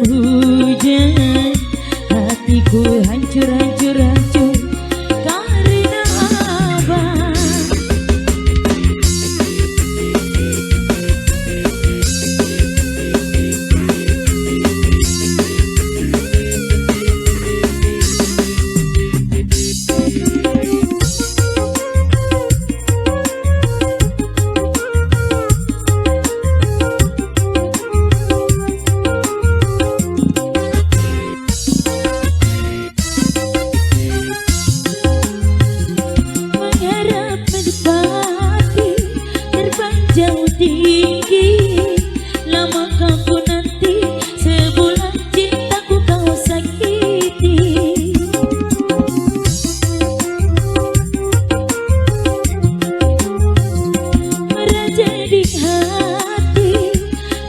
hujan, hatiku hancur, hancur, hancur karena abang. Jauh tinggi, lamakah ku nanti sebulan cintaku kau sakiti. Meraja di hati,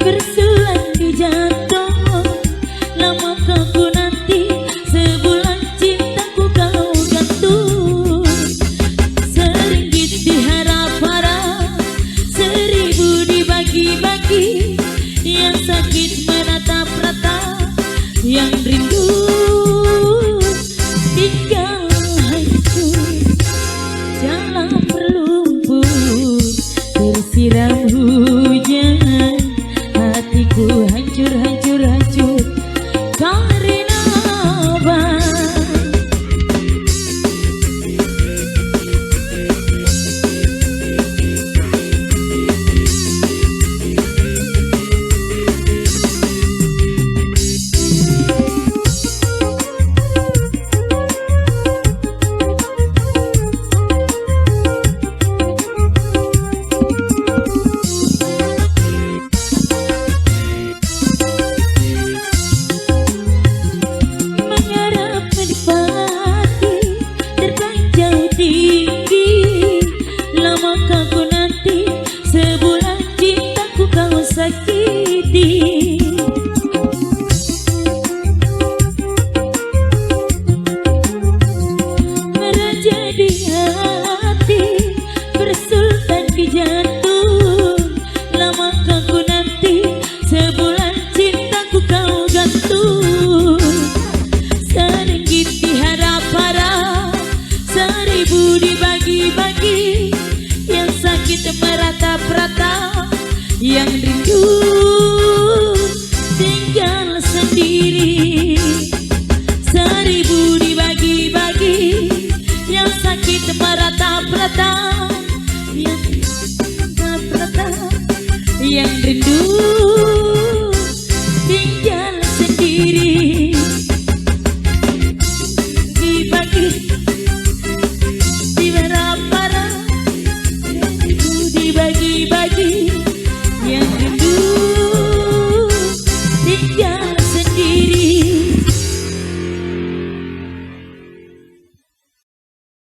bersulan di jantung, lamakah ku nanti sebulan cintaku kau gantung. Seringgit diharap-harap, seribu dibagi-bagi, yang sakit menatap-ratap, yang rindu tinggal hancur dalam berlumpur tersiram hujan, hatiku hancur, hancur, hancur karena abang. Lamakah ku nanti sebulan cintaku kau sakiti. Meraja di hati, bersultan di jantung, lamakah ku nanti sebulan cintaku kau gantung. Seringgit diharap-harap, seribu dibagi-bagi, yang sakit meratap-ratap, yang rindu tinggal sendiri. Seribu dibagi-bagi, yang sakit meratap-ratap, yang meratap-ratap, yang rindu